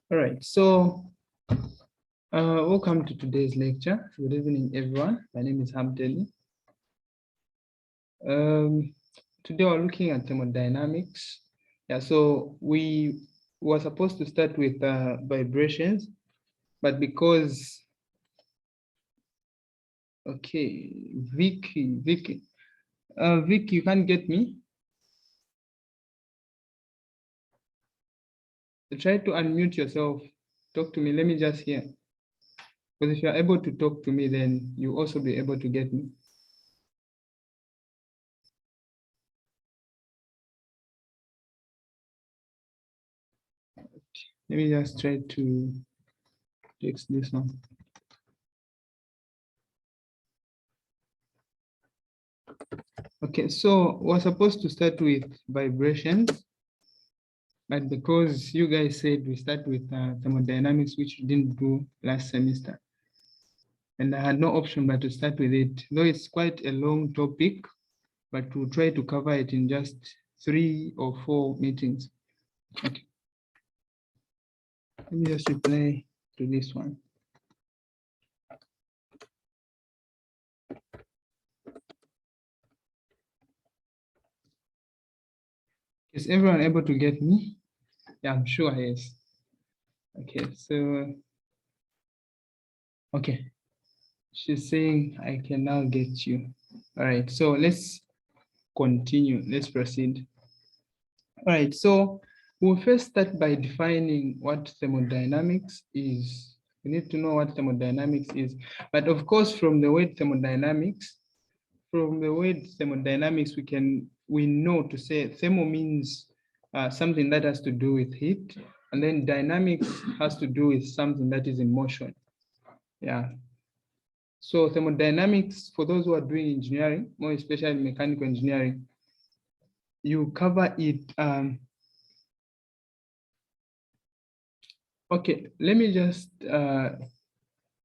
All right, so welcome to today's lecture. Good evening, everyone. My name is Harmtedy. Today we're looking at thermodynamics. Yeah, so we were supposed to start with vibrations, but because, okay, Vicky, Vicky, you can't get me? Try to unmute yourself. Talk to me. Let me just hear. Because if you're able to talk to me, then you also be able to get me. Let me just try to fix this one. Okay, so we're supposed to start with vibrations, but because you guys said we start with thermodynamics, which we didn't do last semester, and I had no option but to start with it, though it's quite a long topic, but we'll try to cover it in just 3 or 4 meetings. Okay. Let me just reply to this one. Is everyone able to get me? Yeah, I'm sure, yes. Okay, so, okay. She's saying I can now get you. All right, so let's continue. Let's proceed. All right, so we'll first start by defining what thermodynamics is. We need to know what thermodynamics is. But of course, from the word thermodynamics, we know to say thermo means something that has to do with heat, and then dynamics has to do with something that is in motion. Yeah. So thermodynamics, for those who are doing engineering, more especially mechanical engineering, you cover it. Okay, let me just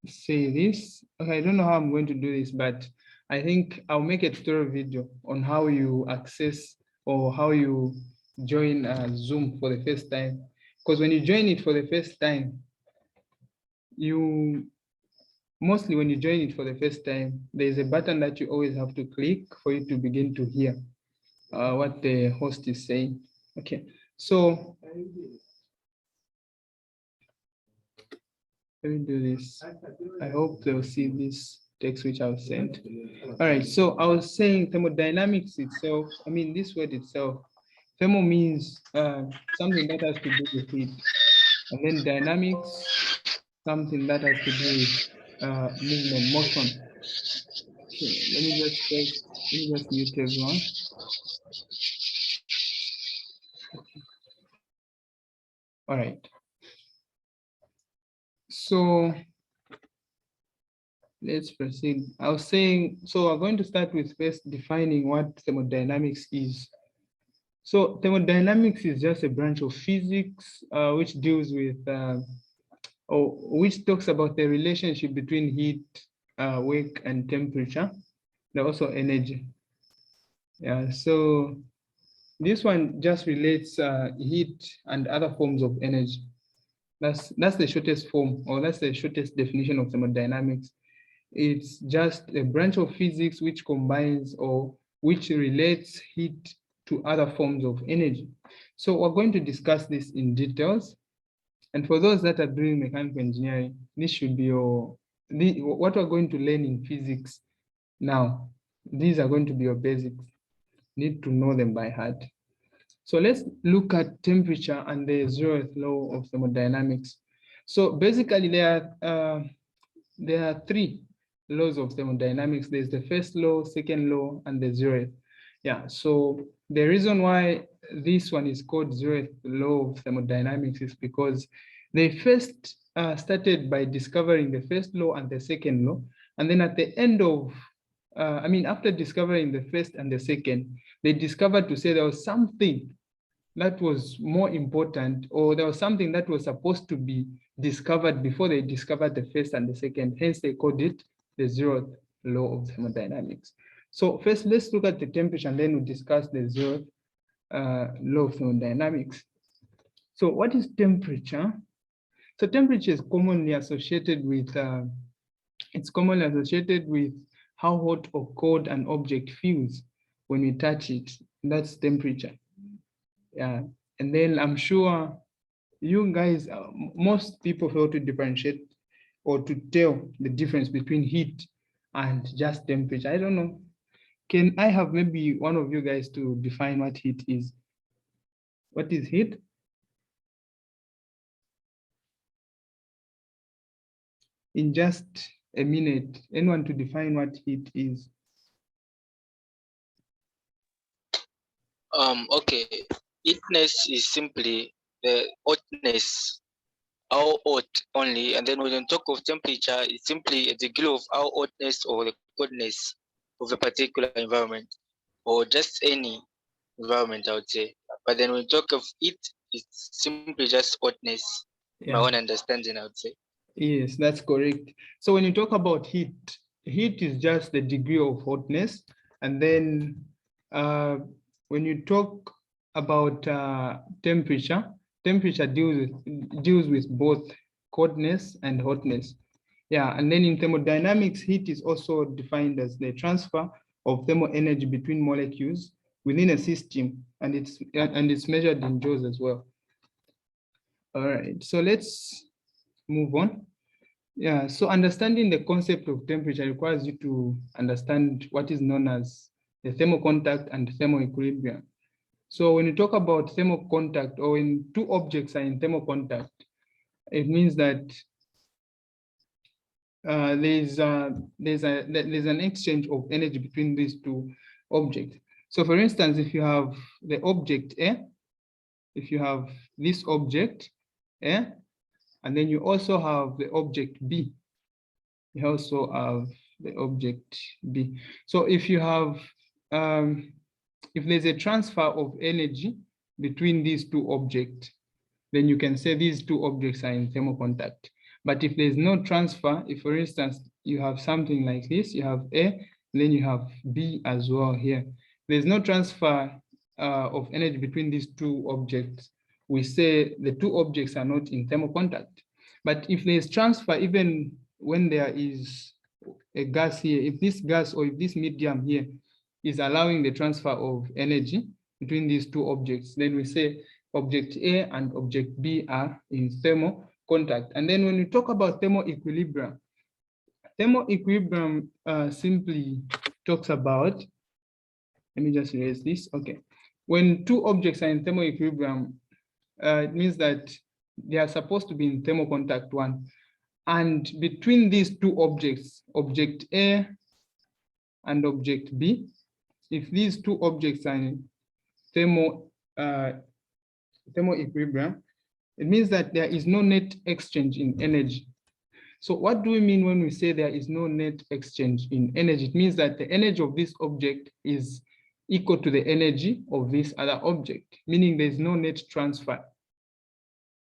say this. Okay, I don't know how I'm going to do this, but I think I'll make a tutorial video on how you access or how you join Zoom for the first time. Because when you join it for the first time, mostly when you join it for the first time, there's a button that you always have to click for you to begin to hear what the host is saying. Okay, so let me do this. I hope they'll see this text which I've sent. All right, so I was saying thermodynamics itself, I mean, this word itself, thermo means something that has to do with heat. And then dynamics, something that has to do with movement, motion. Okay, let me just mute everyone. All right. So let's proceed. I was saying, so we're going to start with first defining what thermodynamics is. So thermodynamics is just a branch of physics which deals with, or which talks about the relationship between heat, work, and temperature, and also energy. Yeah, so this one just relates heat and other forms of energy. That's the shortest form, or that's the shortest definition of thermodynamics. It's just a branch of physics which combines or which relates heat to other forms of energy. So we're going to discuss this in details. And for those that are doing mechanical engineering, this should be what we're going to learn in physics now. These are going to be your basics. You need to know them by heart. So let's look at temperature and the Zeroth Law of thermodynamics. So basically there are 3 laws of thermodynamics. There's the first law, second law, and the Zeroth. Yeah, so the reason why this one is called Zeroth Law of thermodynamics is because they first started by discovering the first law and the second law. And then at the end of, after discovering the first and the second, they discovered to say there was something that was more important, or there was something that was supposed to be discovered before they discovered the first and the second. Hence, they called it the Zeroth Law of thermodynamics. So first, let's look at the temperature, and then we'll discuss the Zeroth Law of thermodynamics. So what is temperature? So temperature is commonly associated with how hot or cold an object feels when you touch it. That's temperature. Yeah, and then I'm sure you guys, most people fail to differentiate or to tell the difference between heat and just temperature. I don't know. Can I have maybe one of you guys to define what heat is? What is heat? In just a minute, anyone to define what heat is? Okay, heatness is simply the hotness, how hot only, and then when you talk of temperature, it's simply a degree of how hotness or the coldness of a particular environment, or just any environment, I would say. But then when you talk of heat, it's simply just hotness. My own understanding, I would say. Yes, that's correct. So when you talk about heat, heat is just the degree of hotness. And then when you talk about temperature, temperature deals with both coldness and hotness. Yeah, and then in thermodynamics, heat is also defined as the transfer of thermal energy between molecules within a system, and it's measured in joules as well. All right, so let's move on. Yeah, so understanding the concept of temperature requires you to understand what is known as the thermal contact and thermal equilibrium. So when you talk about thermal contact, or when two objects are in thermal contact, it means that there's an exchange of energy between these two objects. So for instance, if you have the object A, if you have this object A, and then you also have the object B, you also have the object B. So if you have, if there's a transfer of energy between these two objects, then you can say these two objects are in thermal contact. But if there's no transfer, if for instance, you have something like this, you have A, then you have B as well here. There's no transfer of energy between these two objects. We say the two objects are not in thermal contact. But if there's transfer, even when there is a gas here, if this gas or if this medium here is allowing the transfer of energy between these two objects, then we say object A and object B are in thermal contact. And then when we talk about thermal equilibrium simply talks about, let me just erase this. Okay. When two objects are in thermal equilibrium, it means that they are supposed to be in thermal contact one. And between these two objects, object A and object B, if these two objects are in thermal equilibrium, it means that there is no net exchange in energy. So what do we mean when we say there is no net exchange in energy? It means that the energy of this object is equal to the energy of this other object, meaning there's no net transfer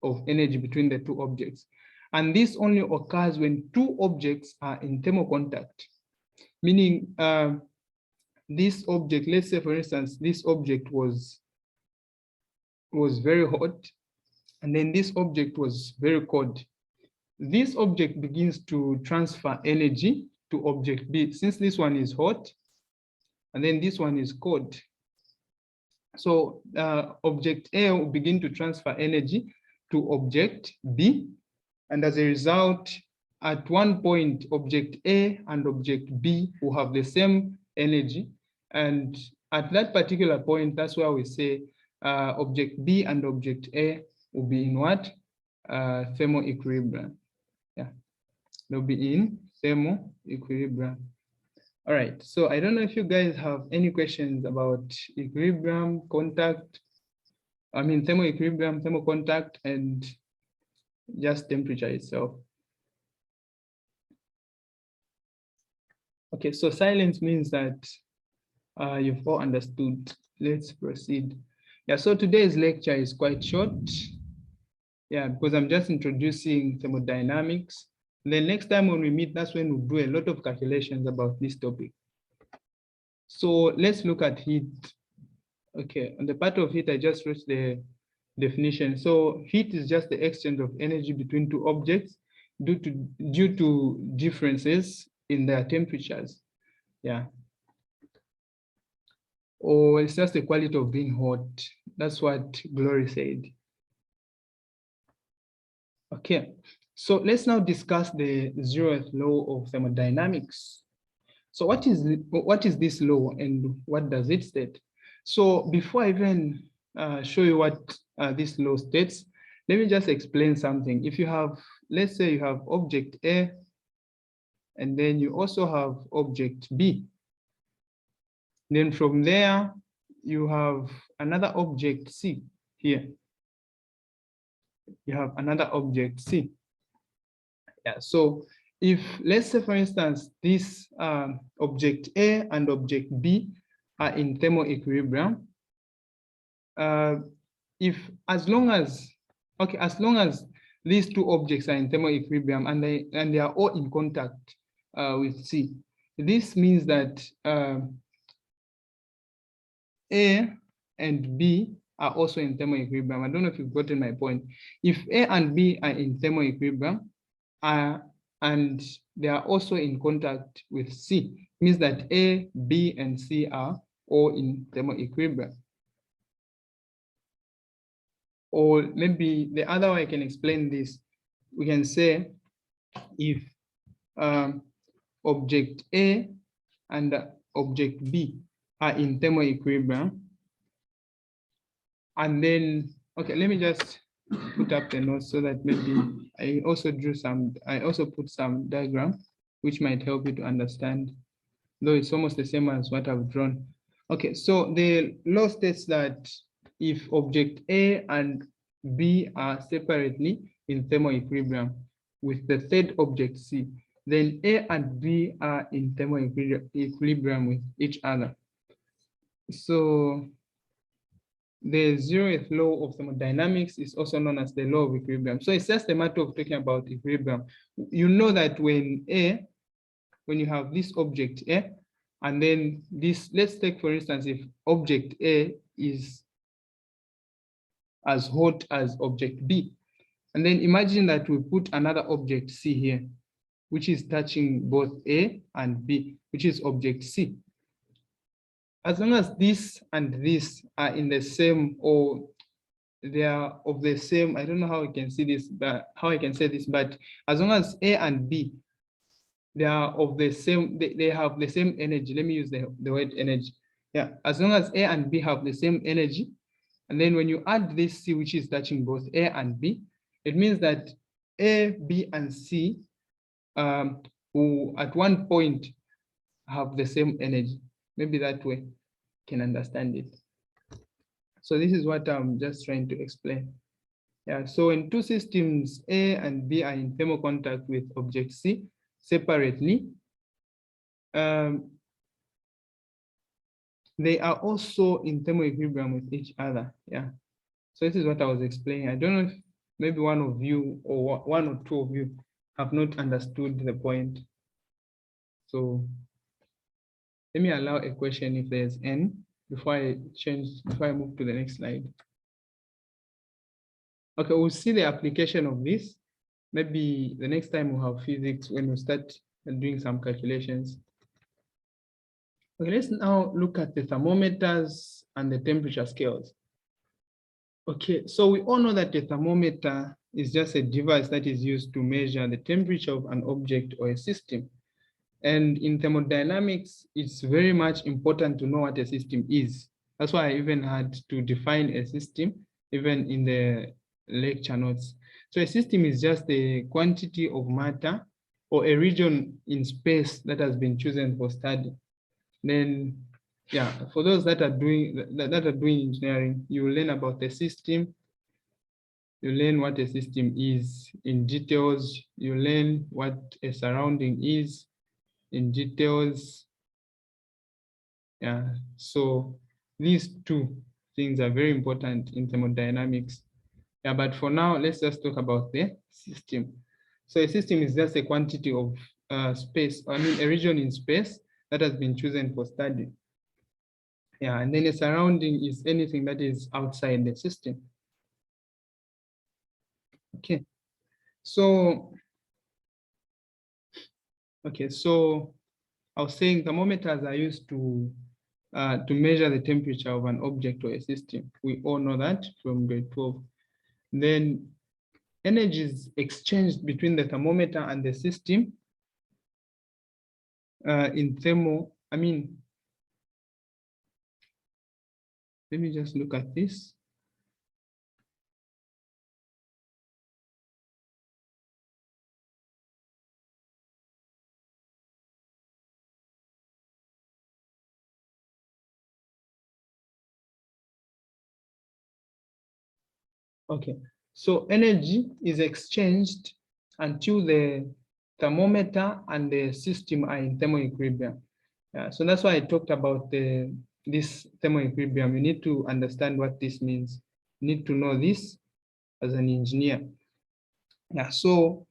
of energy between the two objects. And this only occurs when two objects are in thermal contact, meaning this object, let's say for instance, this object was very hot, and then this object was very cold. This object begins to transfer energy to object B, since this one is hot, and then this one is cold. So object A will begin to transfer energy to object B, and as a result, at one point, object A and object B will have the same energy, and at that particular point, that's why we say object B and object A will be in what? Thermal equilibrium. Yeah, they'll be in thermal equilibrium. All right, so I don't know if you guys have any questions about equilibrium, contact, I mean thermal equilibrium, thermal contact, and just temperature itself. Okay, so silence means that you've all understood. Let's proceed. Yeah, so today's lecture is quite short. Yeah, because I'm just introducing thermodynamics. Then next time when we meet, that's when we'll do a lot of calculations about this topic. So let's look at heat. Okay, on the part of heat, I just wrote the definition. So heat is just the exchange of energy between two objects due to differences in their temperatures. Yeah. Or it's just the quality of being hot. That's what Glory said. Okay, so let's now discuss the Zeroth Law of thermodynamics. So what is this law and what does it state? So before I even show you what this law states, let me just explain something. If you have, let's say you have object A, and then you also have object B. Then from there, you have another object C here. You have another object C. Yeah, so if, let's say for instance, this object A and object B are in thermal equilibrium, as long as these two objects are in thermal equilibrium and they are all in contact with C, this means that A and B are also in thermal equilibrium. I don't know if you've gotten my point. If A and B are in thermal equilibrium and they are also in contact with C, means that A, B, and C are all in thermal equilibrium. Or maybe the other way I can explain this, we can say if object A and object B are in thermal equilibrium, and then, okay, let me just put up the notes so that maybe I also put some diagram which might help you to understand, though it's almost the same as what I've drawn. Okay, so the law states that if object A and B are separately in thermal equilibrium with the third object C, then A and B are in thermal equilibrium with each other. So the Zeroth Law of thermodynamics is also known as the law of equilibrium. So it's just a matter of talking about equilibrium. You know that when you have this object A, and then this, let's take for instance, if object A is as hot as object B, and then imagine that we put another object C here, which is touching both A and B, which is object C. As long as this and this are in the same, or they are of the same, I don't know how I can see this, but how I can say this, but as long as A and B, they are of the same, they have the same energy. Let me use the word energy. Yeah, as long as A and B have the same energy, and then when you add this C, which is touching both A and B, it means that A, B, and C who at one point have the same energy. Maybe that way you can understand it. So this is what I'm just trying to explain. Yeah, so when two systems A and B are in thermal contact with object C separately, they are also in thermal equilibrium with each other. Yeah, so this is what I was explaining. I don't know if maybe one of you or one or two of you have not understood the point. So let me allow a question if there's any before I move to the next slide. Okay, we'll see the application of this. Maybe the next time we'll have physics when we start doing some calculations. Okay, let's now look at the thermometers and the temperature scales. Okay, so we all know that the thermometer is just a device that is used to measure the temperature of an object or a system. And in thermodynamics, it's very much important to know what a system is. That's why I even had to define a system, even in the lecture notes. So a system is just a quantity of matter or a region in space that has been chosen for study. Then, yeah, for those that are doing engineering, you will learn about the system. You learn what a system is in details. You learn what a surrounding is in details. Yeah, so these two things are very important in thermodynamics. Yeah, but for now, let's just talk about the system. So a system is just a quantity of space, I mean a region in space that has been chosen for study. Yeah, and then a surrounding is anything that is outside the system. Okay. So, I was saying thermometers are used to measure the temperature of an object or a system. We all know that from grade 12. Then energy is exchanged between the thermometer and the system in thermal. Let me just look at this. Okay, so energy is exchanged until the thermometer and the system are in thermal equilibrium. So that's why I talked about this thermal equilibrium. You need to understand what this means. You need to know this as an engineer. So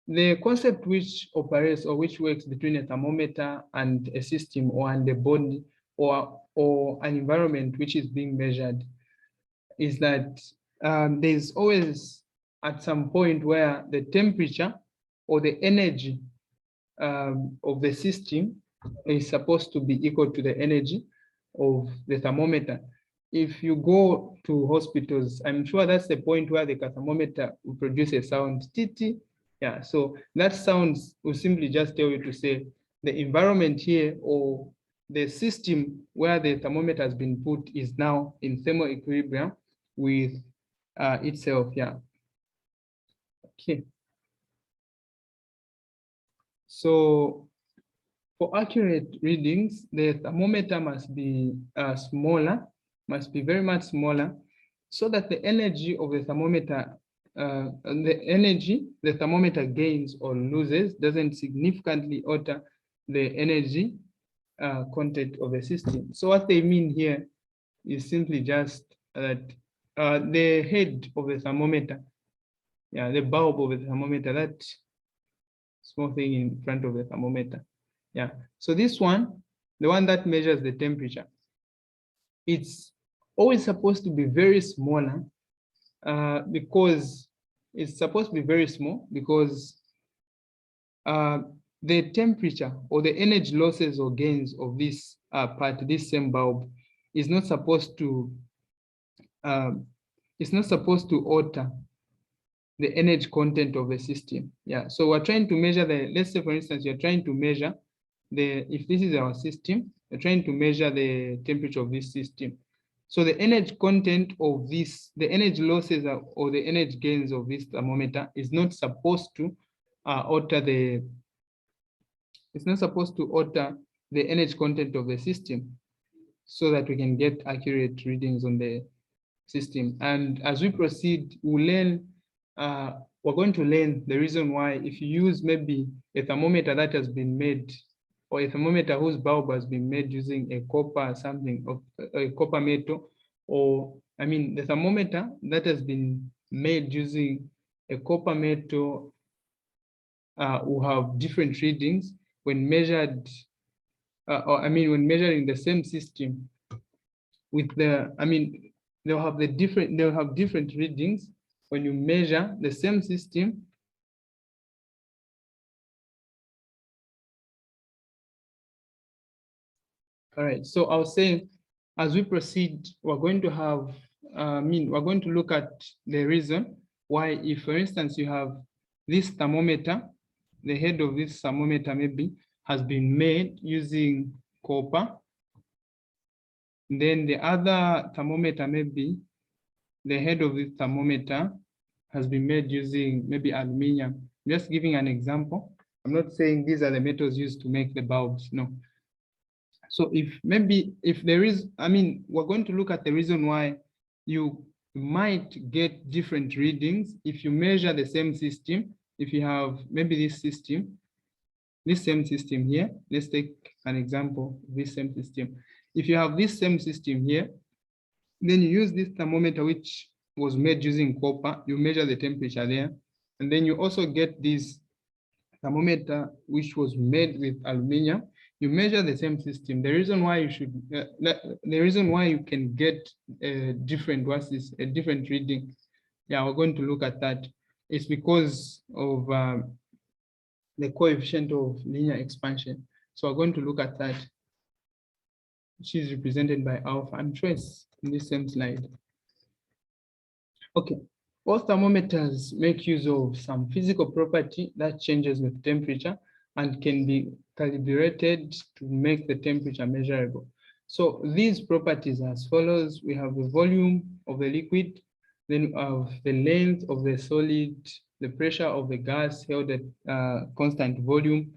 the concept which operates or which works between a thermometer and a system or and the body or an environment which is being measured is that there's always at some point where the temperature or the energy of the system is supposed to be equal to the energy of the thermometer. If you go to hospitals, I'm sure that's the point where the thermometer will produce a sound, TT. Yeah, so that sound will simply just tell you to say the environment here or the system where the thermometer has been put is now in thermal equilibrium with itself. Yeah. Okay. So for accurate readings, the thermometer must be smaller, must be very much smaller, so that the energy of the thermometer, the thermometer gains or loses doesn't significantly alter the energy content of the system. So what they mean here is simply just that the head of the thermometer, yeah, the bulb of the thermometer, that small thing in front of the thermometer. Yeah, so this one, the one that measures the temperature, it's always supposed to be very smaller because it's supposed to be very small because the temperature or the energy losses or gains of this part, this same bulb, is not supposed to alter the energy content of the system. Yeah, so we're trying to measure let's say for instance, you're trying to measure if this is our system, we're trying to measure the temperature of this system. So the energy content of this, the energy losses or the energy gains of this thermometer is not supposed to alter the energy content of the system so that we can get accurate readings on the system. And as we proceed, we'll learn, we're going to learn the reason why if you use maybe a thermometer that has been made or a thermometer whose bulb has been made using a copper something of a copper metal, or the thermometer that has been made using a copper metal will have different readings when measured, when measuring the same system with they'll have different readings when you measure the same system. All right, so I was saying, as we proceed, we're going to have, we're going to look at the reason why, if for instance, you have this thermometer, the head of this thermometer maybe has been made using copper. Then the other thermometer, maybe the head of this thermometer has been made using maybe aluminum. I'm just giving an example. I'm not saying these are the metals used to make the bulbs, no. So if there is, we're going to look at the reason why you might get different readings if you measure the same system. If you have maybe this same system here, let's take an example, this same system. If you have this same system here, then you use this thermometer which was made using copper, you measure the temperature there, and then you also get this thermometer which was made with aluminum, you measure the same system. The reason why you can get a different reading Yeah, we're going to look at that. It's because of the coefficient of linear expansion. So we're going to look at that, which is represented by alpha. I'm sure it's in this same slide. Okay, all thermometers make use of some physical property that changes with temperature and can be calibrated to make the temperature measurable. So these properties are as follows. We have the volume of the liquid, then we have the length of the solid, the pressure of the gas held at constant volume,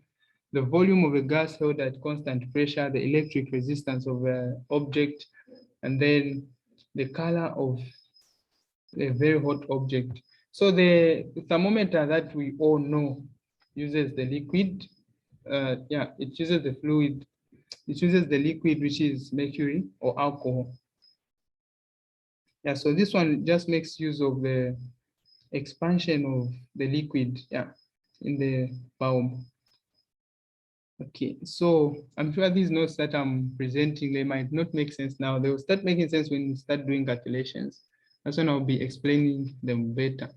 the volume of the gas held at constant pressure, the electric resistance of the object, and then the color of a very hot object. So the thermometer that we all know uses the liquid. Yeah, it uses the fluid. It uses the liquid, which is mercury or alcohol. Yeah, so this one just makes use of the expansion of the liquid, yeah, in the bulb. Okay, so I'm sure these notes that I'm presenting, they might not make sense now. They will start making sense when you start doing calculations. That's when I'll be explaining them better.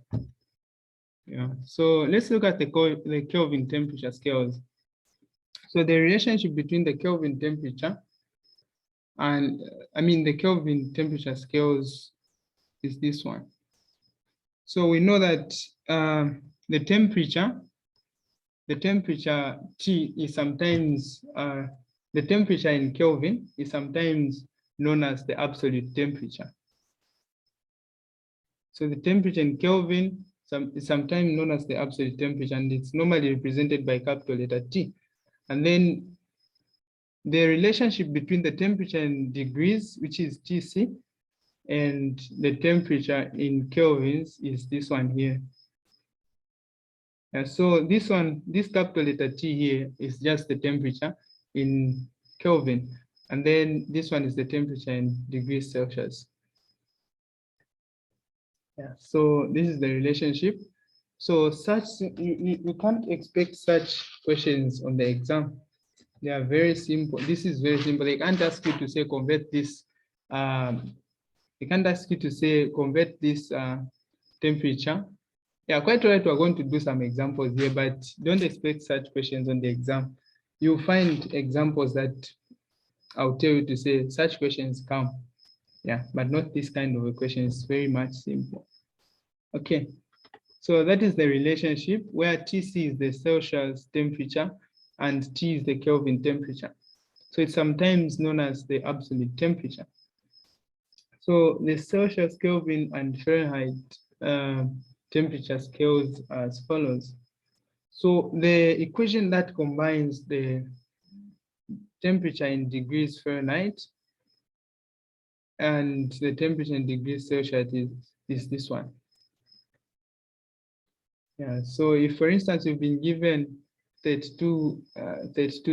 Yeah, so let's look at the Kelvin temperature scales. So the relationship between the Kelvin temperature and, the Kelvin temperature scales is this one. So we know that the temperature T is sometimes, the temperature in Kelvin is sometimes known as the absolute temperature. So the temperature in Kelvin is sometimes known as the absolute temperature, and it's normally represented by capital letter T. And then the relationship between the temperature in degrees, which is TC, and the temperature in kelvins is this one here. And so this one, this capital letter T here is just the temperature in Kelvin. And then this one is the temperature in degrees Celsius. Yeah, so this is the relationship. So such, you can't expect such questions on the exam. They are very simple. This is very simple. They can't ask you to say convert this. They can't ask you to say convert this temperature. Yeah, quite right. We're going to do some examples here, but don't expect such questions on the exam. You'll find examples that I'll tell you to say such questions come. Yeah, but not this kind of a question. It's very much simple. Okay, so that is the relationship where TC is the Celsius temperature and T is the Kelvin temperature. So it's sometimes known as the absolute temperature. So the Celsius, Kelvin, and Fahrenheit temperature scales as follows. So the equation that combines the temperature in degrees Fahrenheit and the temperature in degrees Celsius is this one. Yeah, so if, for instance, you've been given 32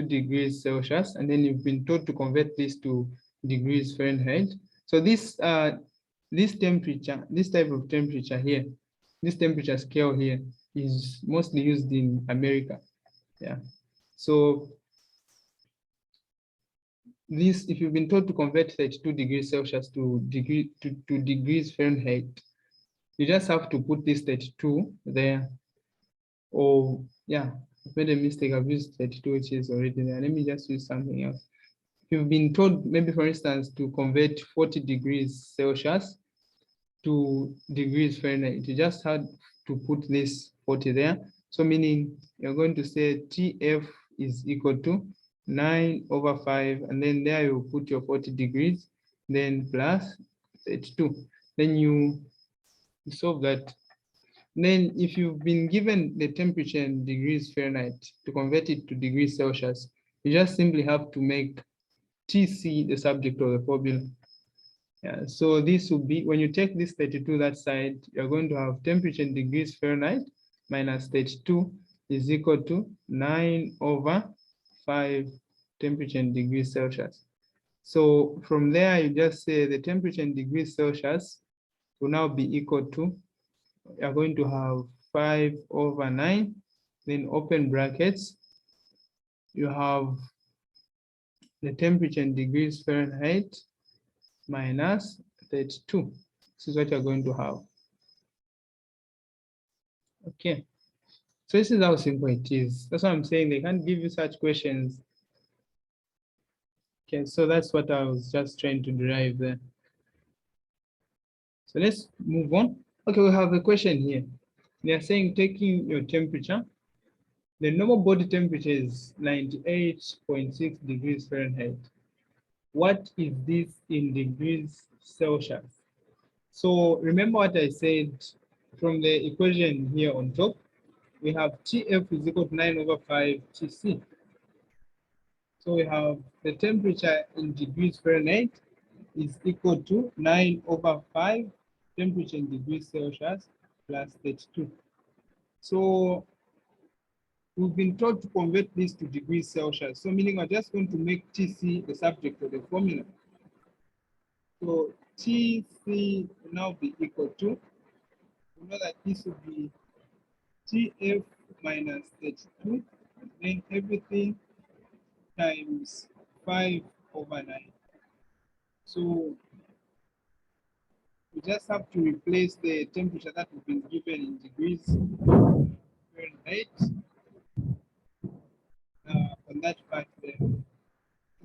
degrees Celsius, and then you've been told to convert this to degrees Fahrenheit. So this temperature, this type of temperature here, this temperature scale here is mostly used in America. Yeah. So this, if you've been told to convert 32 degrees Celsius to degrees Fahrenheit, you just have to put this 32 there. Or yeah, I've made a mistake. I've used 32, which is already there. Let me just use something else. If you've been told, maybe for instance, to convert 40 degrees Celsius to degrees Fahrenheit, you just had to put this 40 there. So meaning you're going to say TF is equal to 9/5, and then there you put your 40 degrees, then plus 32. Then you solve that. Then if you've been given the temperature in degrees Fahrenheit to convert it to degrees Celsius, you just simply have to make TC the subject of the formula. Yeah, so this will be, when you take this 32 that side, you're going to have temperature in degrees Fahrenheit minus 32 is equal to 9/5 temperature in degrees Celsius. So from there, you just say the temperature in degrees Celsius will now be equal to, you're going to have 5/9, then open brackets, you have the temperature in degrees Fahrenheit, minus 32. This is what you're going to have. Okay. So this is how simple it is. That's what I'm saying. They can't give you such questions. Okay, so that's what I was just trying to derive there. So let's move on. Okay, we have a question here. They are saying taking your temperature. The normal body temperature is 98.6 degrees Fahrenheit. What is this in degrees Celsius? So remember what I said from the equation here on top. We have TF is equal to 9 over 5 TC. So we have the temperature in degrees Fahrenheit is equal to 9 over 5 temperature in degrees Celsius plus 32. So we've been told to convert this to degrees Celsius. So meaning we're just going to make TC the subject of the formula. So TC will now be equal to, we know that this will be TF minus 32, then everything times 5 over 9. So we just have to replace the temperature that we've been given in degrees Fahrenheit on that part there. So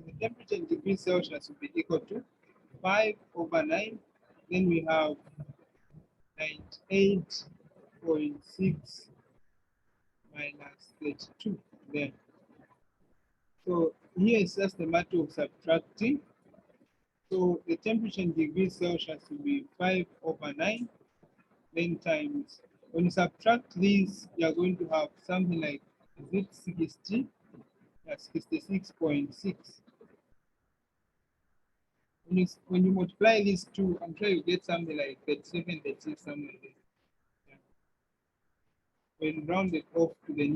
the temperature in degrees Celsius will be equal to 5 over 9. Then we have 98.6 minus 32 there. So here it's just a matter of subtracting. So the temperature in degrees Celsius will be 5 over 9, then times. When you subtract these, you are going to have something like, is it 60? That's 66.6. When you multiply these two, I'm sure you get something like 37, 36, something like this. Yeah. When round it off to the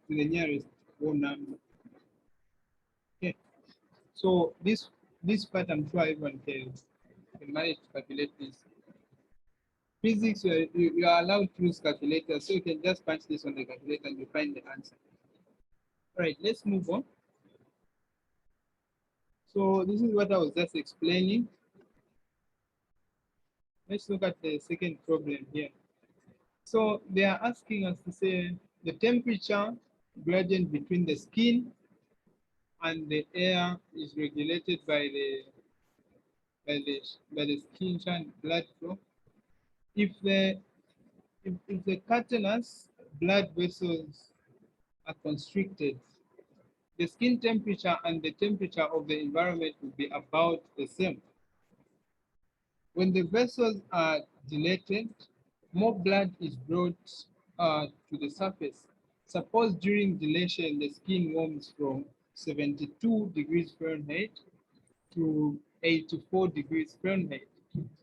nearest whole number. Okay. So this part, I'm sure everyone can manage to calculate this. Physics, you are allowed to use calculators, so you can just punch this on the calculator and you find the answer. All right, let's move on. So this is what I was just explaining. Let's look at the second problem here. So they are asking us to say the temperature gradient between the skin and the air is regulated by the skin and blood flow. If the cutaneous blood vessels are constricted, the skin temperature and the temperature of the environment will be about the same. When the vessels are dilated, more blood is brought to the surface. Suppose during dilation, the skin warms from 72 degrees Fahrenheit to 84 degrees Fahrenheit.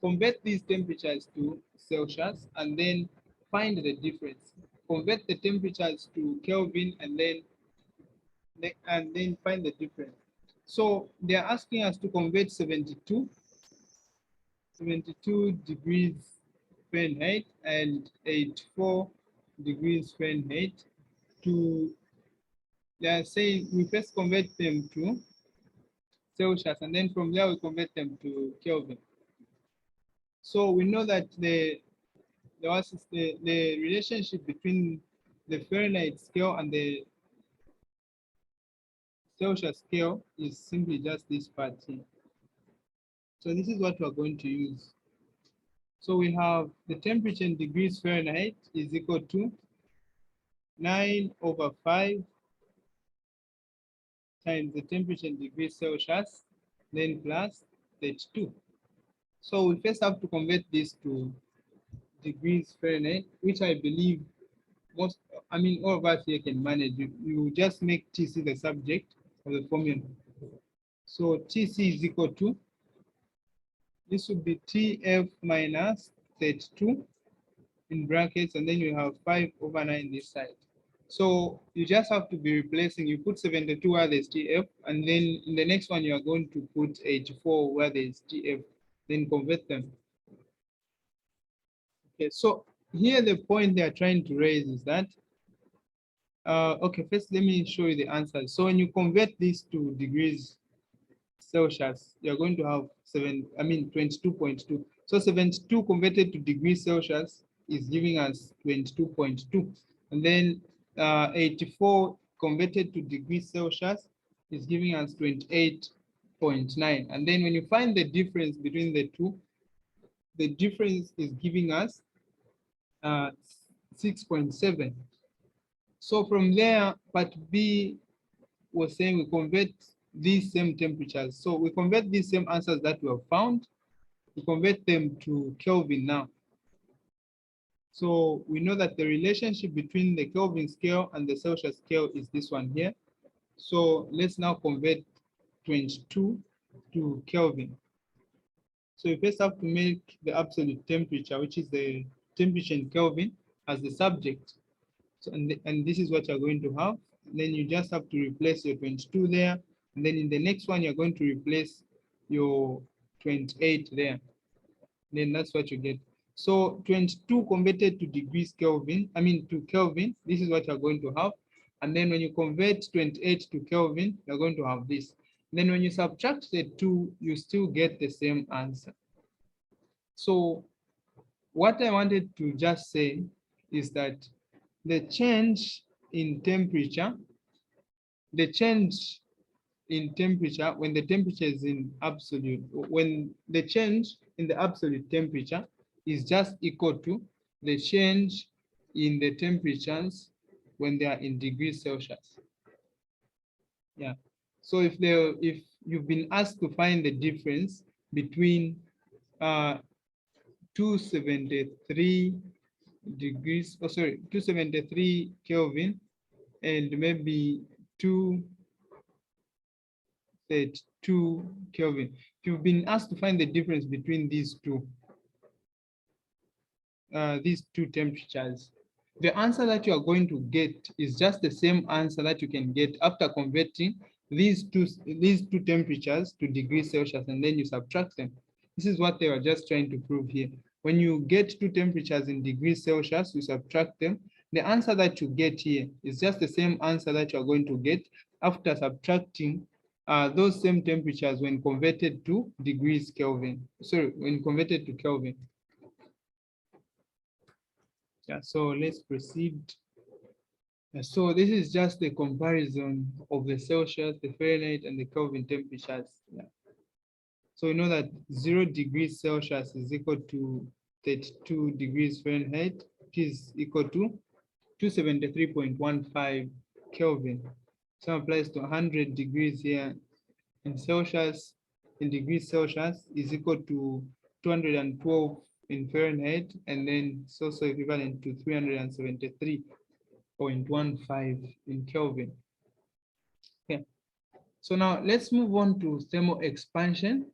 Convert these temperatures to Celsius and then find the difference. Convert the temperatures to Kelvin and then find the difference. So they are asking us to convert 72 degrees Fahrenheit and 84 degrees Fahrenheit to, they are saying we first convert them to Celsius and then from there we convert them to Kelvin. So we know that the relationship between the Fahrenheit scale and the Celsius scale is simply just this part here. So this is what we're going to use. So we have the temperature in degrees Fahrenheit is equal to 9 over 5 times the temperature in degrees Celsius, then plus 32. So we first have to convert this to degrees Fahrenheit, which I believe all of us here can manage. You just make TC the subject of the formula. So TC is equal to, this would be TF minus 32 in brackets, and then you have 5 over 9 this side. So you just have to be replacing, you put 72 where there's TF, and then in the next one you are going to put 84 where there's TF, then convert them. Okay, so here the point they are trying to raise is that, okay, first let me show you the answers. So when you convert this to degrees Celsius, you're going to have 22.2. So 72 converted to degrees Celsius is giving us 22.2. And then 84 converted to degrees Celsius is giving us 28.9. And then when you find the difference between the two, the difference is giving us 6.7. So from there, part B was saying we convert these same temperatures. So we convert these same answers that we have found, we convert them to Kelvin now. So we know that the relationship between the Kelvin scale and the Celsius scale is this one here. So let's now convert 22 to Kelvin. So you first have to make the absolute temperature, which is the temperature in Kelvin, as the subject. So, and this is what you're going to have. And then you just have to replace your 22 there. And then in the next one, you're going to replace your 28 there. Then that's what you get. So 22 converted to degrees Kelvin, to Kelvin, this is what you're going to have. And then when you convert 28 to Kelvin, you're going to have this. Then when you subtract the two, you still get the same answer. So what I wanted to just say is that the change in temperature, when the temperature is in absolute, when the change in the absolute temperature is just equal to the change in the temperatures when they are in degrees Celsius. Yeah. So if you've been asked to find the difference between 273 degrees, 273 Kelvin and maybe 232 Kelvin. If you've been asked to find the difference between these two temperatures, the answer that you are going to get is just the same answer that you can get after converting these two temperatures to degrees Celsius, and then you subtract them. This is what they were just trying to prove here. When you get two temperatures in degrees Celsius, you subtract them. The answer that you get here is just the same answer that you are going to get after subtracting those same temperatures when converted to degrees Kelvin. Sorry, when converted to Kelvin. Yeah, so let's proceed. So this is just the comparison of the Celsius, the Fahrenheit, and the Kelvin temperatures. Yeah. So we know that 0 degrees Celsius is equal to 32 degrees Fahrenheit, which is equal to 273.15 Kelvin. So applies to 100 degrees here in Celsius, in degrees Celsius is equal to 212 in Fahrenheit, and then it's also equivalent to 373.15 in Kelvin. Okay. So now let's move on to thermal expansion,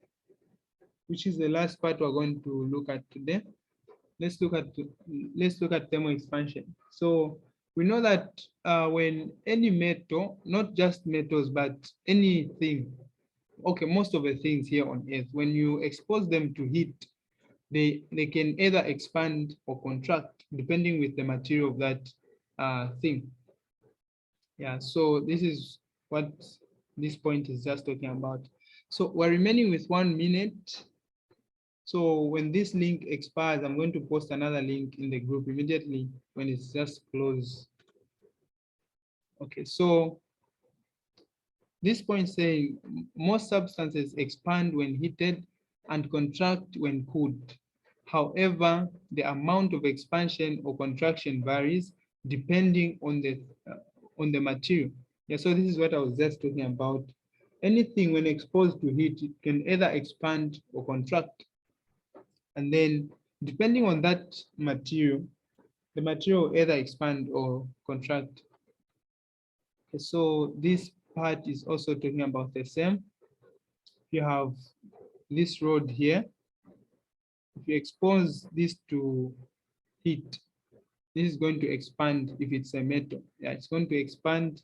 which is the last part we're going to look at today. Let's look at thermal expansion. So we know that when any metal, not just metals, but anything, okay, most of the things here on Earth, when you expose them to heat, they can either expand or contract depending with the material of that thing. Yeah, so this is what this point is just talking about. So we're remaining with 1 minute. So when this link expires, I'm going to post another link in the group immediately when it's just closed. Okay, so this point saying most substances expand when heated and contract when cooled. However, the amount of expansion or contraction varies depending on the material. Yeah, so this is what I was just talking about. Anything when exposed to heat, it can either expand or contract. And then depending on that material, the material will either expand or contract. Okay, so this part is also talking about the same. You have this rod here. If you expose this to heat, this is going to expand if it's a metal. Yeah, it's going to expand